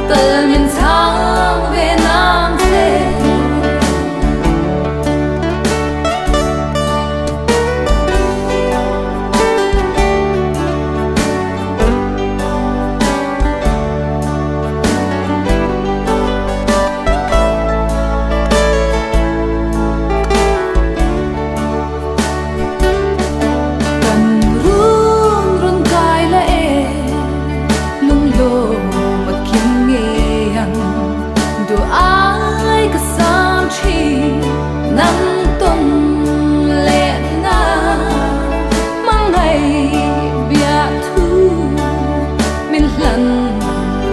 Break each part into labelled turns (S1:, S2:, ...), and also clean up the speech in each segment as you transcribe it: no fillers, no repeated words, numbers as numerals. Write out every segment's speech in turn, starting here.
S1: Tơ miền tháng ดูอ้ายก็สามทีนั่งต้นเล่นนามังไงเบียทูมินลัน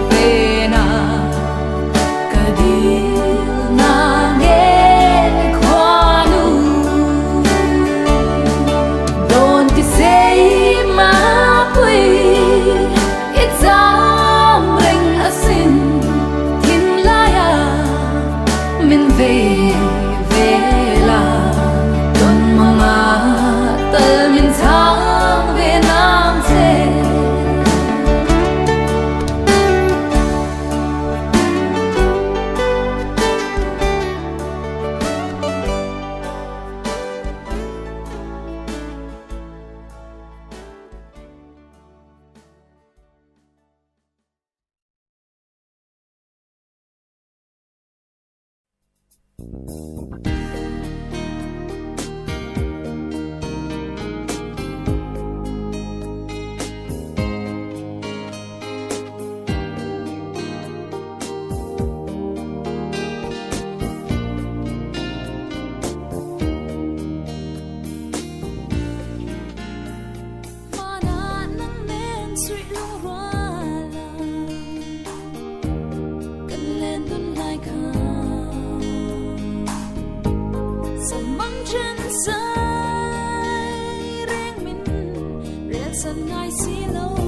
S1: เวนา Min về là đón mga tơ min tháng về Nam thế sân ai xí lâu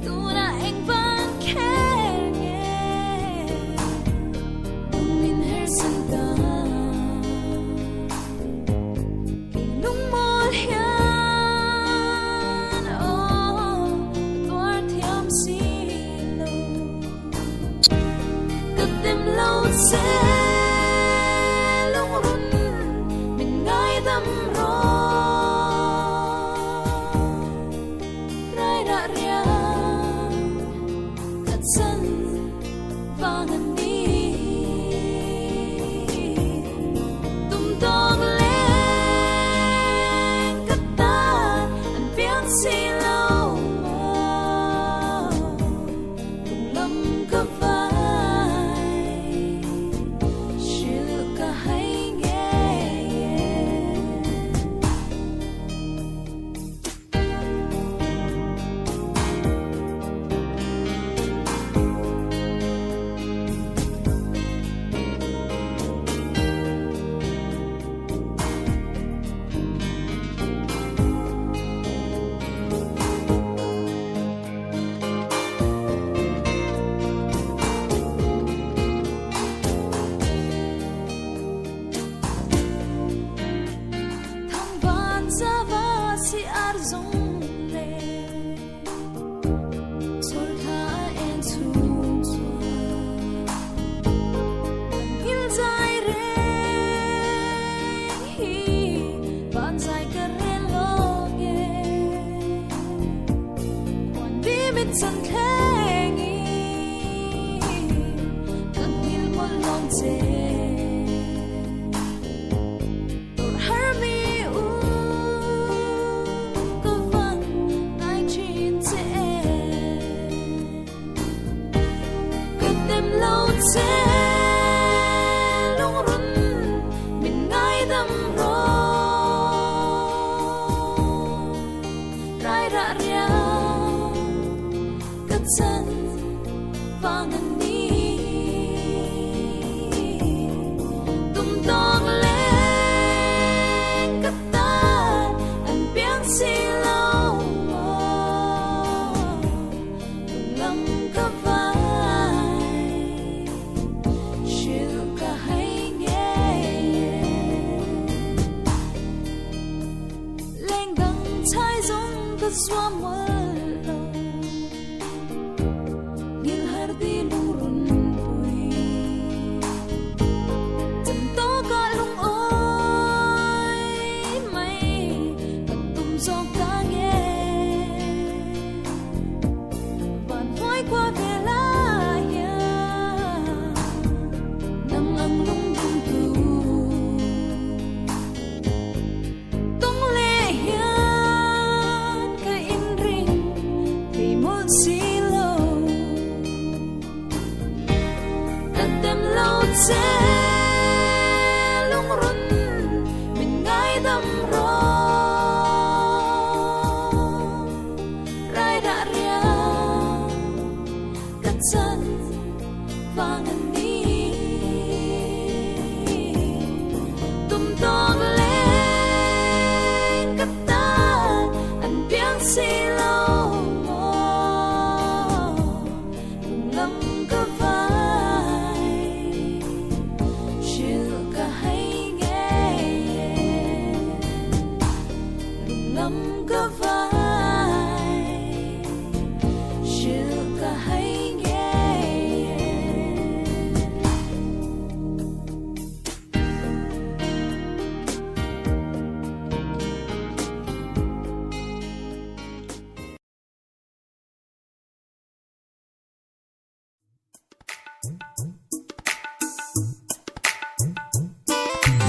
S1: tu na anh vẫn khẽ nghe đông min her sân ta kỳ lúc mơ hiền toa thiam xí lâu cất đêm lâu sẽ sân thế nghi cần như một lòng dễ tôi har mi u có vẫn ngay trên dễ cứ đêm lâu dễ lúc run mình ngay đâm rồi rai ra ria sân vang ngân đi tung tong lên cất ta anh biết gì lâu lắm có vai chiều cả hay nghe lên đằng trái giống cất xóa mơ Hãy subscribe sẽ lung run mình ngay đâm ro rai đã ria cắt chân vàng anh đi tum tong lên cắt tan anh biếng xì lâu lung lâm cơ vai chiều cả hay nghe lung lâm cơ vai chiều cả hay nghe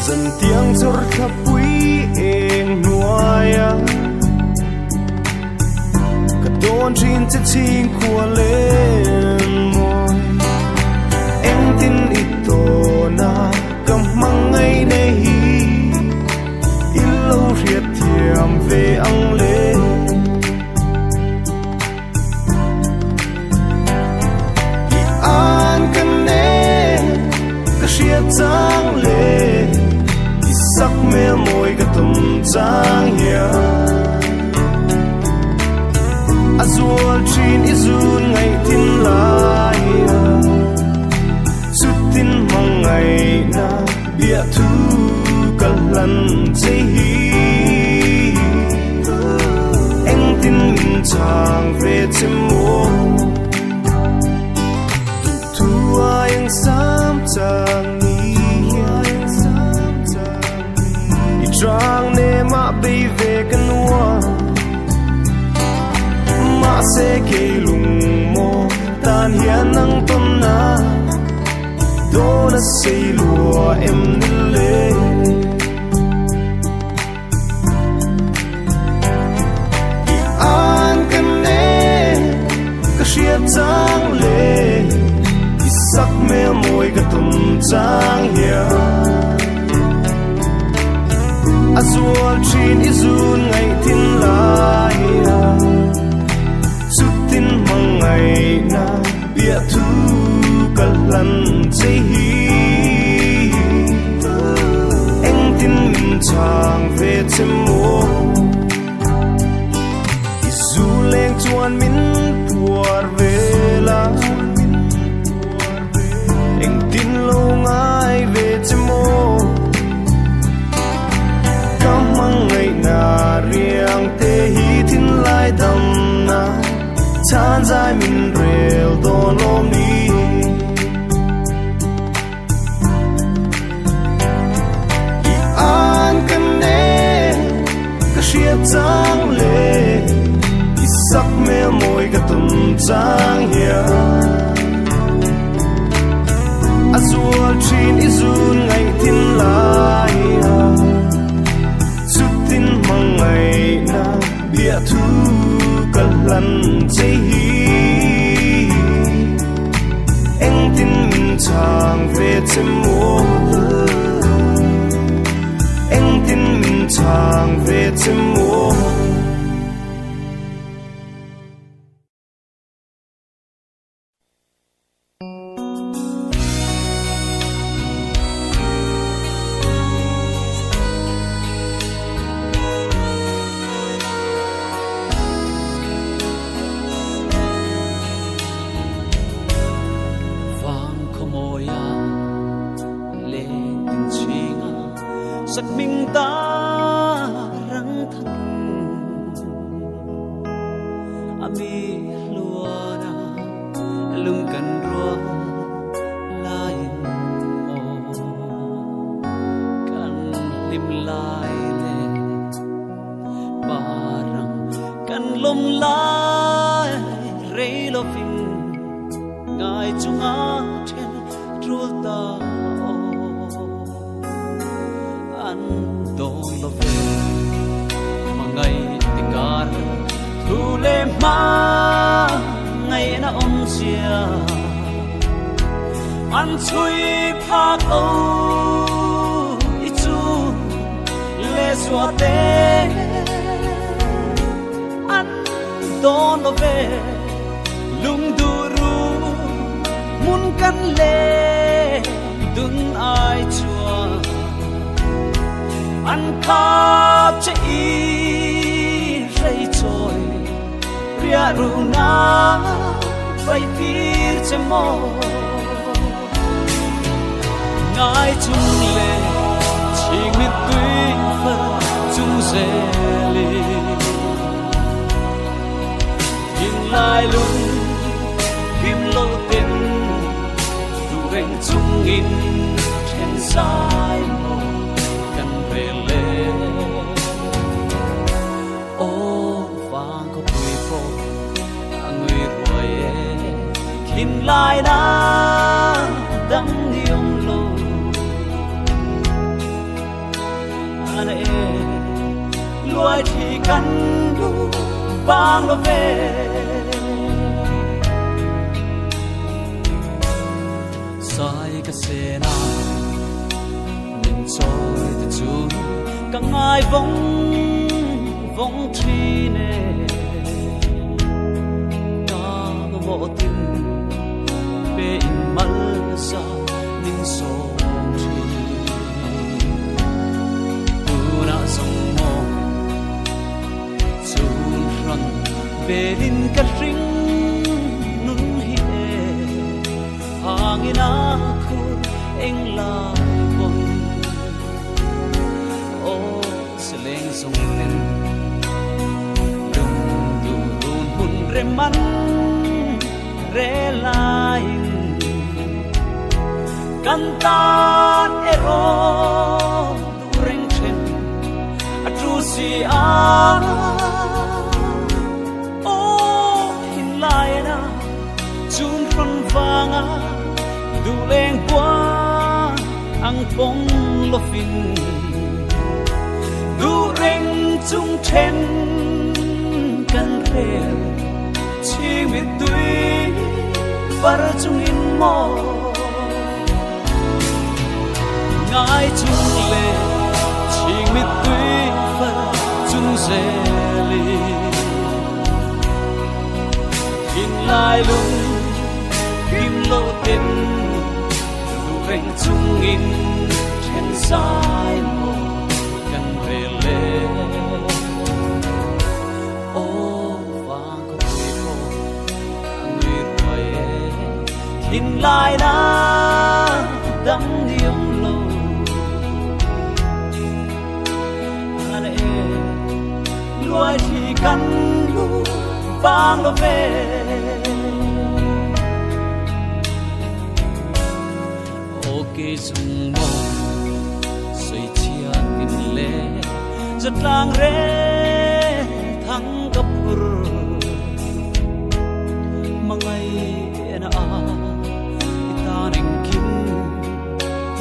S2: dần tiếng gió khắp quý em nuôi cả đón trên chiếc chim của lên môi em tin ít tổ na cầm mang ngày nay ít lâu riết thiềm về ăn lên an cần nè cả siết giang lên sắc mê môi cả tùm giang hiya azul chin izun ngày tin lai chút tin mong ngày na bia thu cả lần dây hi anh tin mình chàng về chim mô thu anh sám chàng Trang ne ma bay về cái nua ma sẽ kể lùng mô tan hiền năng tâm na đô na xây lùa em nên lệ an cần nè cái siết giang lệ sắc mê môi cái tùm giang hiền azul chin izun ngày tin lai chút tin mong ngày na bia thu cả lần dây hi anh tin mình chàng về chim mô izu lên chuan min puar về la anh tin lâu ngay về chim mô mang ngày na riêng te hi tin lai dam na chan zai min rel don lom ni an kan ne ka siat chang le isak me moi ka tum chang hiya azul chin izun ngày tin lai mang ngày na bia thu cả lần dây hi anh tin mình chàng về chim mô anh tin mình chàng về chim mô
S3: giật mình ta răng thân ami lúa na lung cần rua lai mò cần lim lai le barang cần lom lai rei lo phim ngai chung a trên trul ta đôi lo về mà ngày tình cảm thu lệ ma ngày na ôm xia anh chui phá câu ít chu lệ xóa tê anh đón lo về lung du ru muốn cắn lệ đun ai chua anh khắp chạy rây trôi ria ru na bay tir che mo ngài chung lệ chỉ biết tuy phân chung dễ lì nhìn lại luôn kim lô tên đủ rèn chung nghìn trên sai mồ cần về lệ ô vàng có quỳ phố người rồi nhìn lại đã đắng yêu lô anh loài thì cắn đu vang lo về sai cái xe na mình trôi từ chốn cả ngày vong tri nè ta nó vô tình bên mắt sa mình sầu tri tu na sông mò chun răng về đến cát rinh nun hi hàng na khu anh lại vòng ô sẽ lên sông lên lùng du đun hun rem man re lại cantar ero du reng chen a tru si a ô hin lại na chun răng vàng a du leng qua ang phong lo fin du reng chung chen kan re chi mi tui par chung in mo ngai chung le chi mi tui par chung se li in lai lung kim lo tên rèn chung in trên sai mồ cần về lệ ô vàng có quỳ phố người rồi nhìn lại đã đắng yêu lâu anh loài thì cắn đu vang lo về kê chung mô suy chia tin lệ rất lang rê thăng gấp hur mà ngày na ta neng kim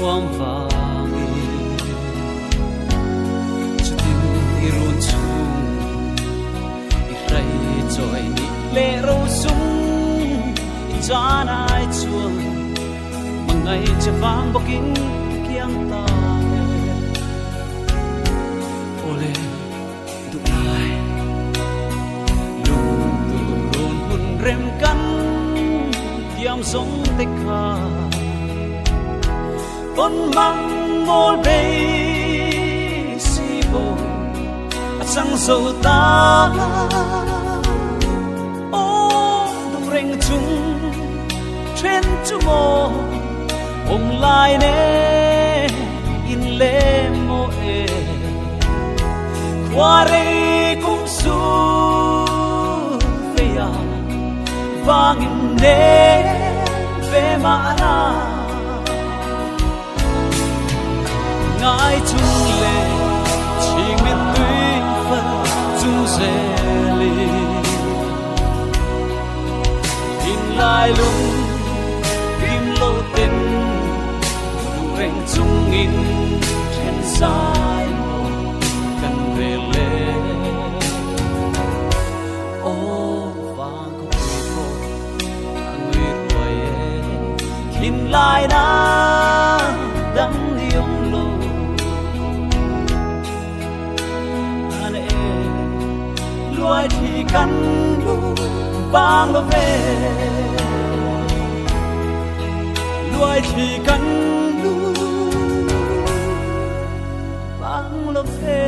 S3: quang vàng chút tin irun chung irai joy ni lệ râu sung cha nai chuông ngày chưa vang bọc kín kiang ta ole du ai lung tu run hun rem kan tiam song te kha con mang ngol be si bo sang sâu ta ô du reng chung trên chu mo lại nè in lệ mô e qua đây cũng su về à vang in nè về mà na ngài chung lệ chỉ biết tuy phân chung dễ li in lại lung kim lô tên rèn chung in trên sai mồ cần về lệ ô vàng có quỳ phố người rồi tin lai na dang niong lo ane luai thi kan lu bang lo ve luai thi kan lu bang lo ve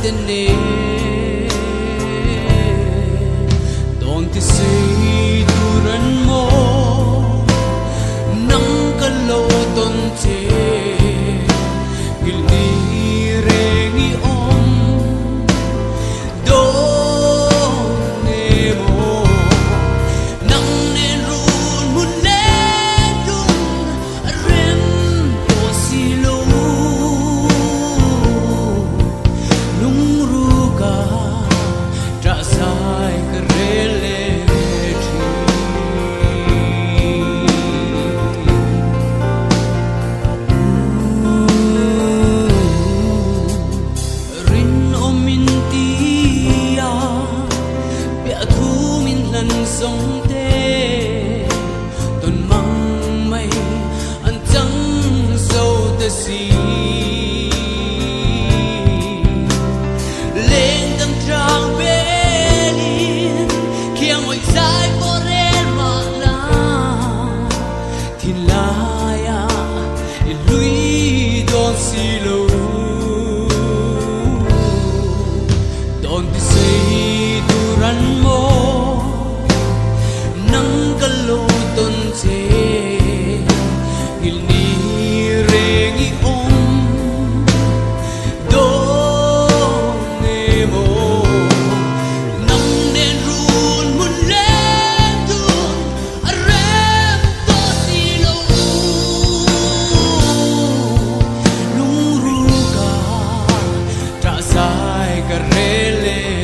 S3: tên nè đón thì say tu rắn mô nắng cơn lô tôn chế gil ni re ngi om do ne mo nang ne run mun ne dun rem to si lo nung ru ka tra sai ka rele sông tê tuần măng mây ăn trắng sâu tê xì lên tâm trang bê liên kia ngồi dài phố rên mà la thì la ya lui đón xì lâu đón thì xây tu rắn mô nang kalo ton che gil ni re ngi om do ne mo nang ne run mun le dun rem to si lo lung ru ka tra sai ka rele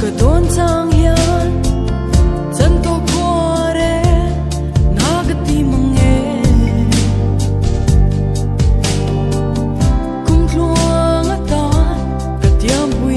S1: ka don sang hian chan to khore na ga ti mange kum thluang atan ka tiam hui